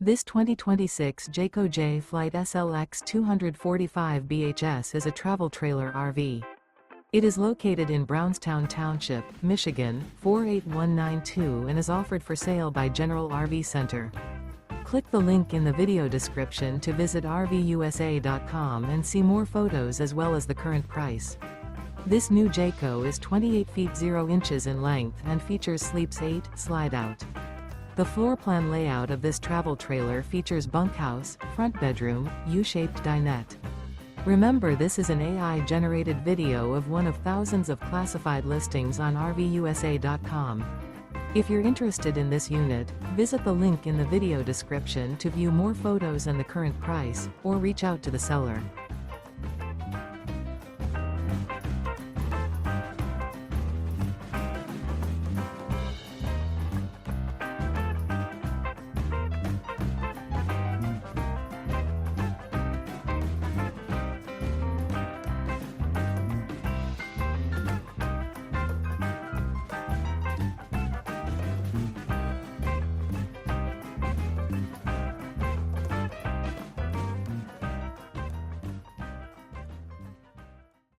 This 2026 Jayco Jay Flight SLX 245 BHS is a travel trailer RV. It is located in Brownstown Township, Michigan, 48192 and is offered for sale by General RV Center. Click the link in the video description to visit RVUSA.com and see more photos as well as the current price. This new Jayco is 28 feet 0 inches in length and features Sleeps 8 Slideout. The floor plan layout of this travel trailer features bunkhouse, front bedroom, U-shaped dinette. Remember, this is an AI-generated video of one of thousands of classified listings on RVUSA.com. If you're interested in this unit, visit the link in the video description to view more photos and the current price, or reach out to the seller.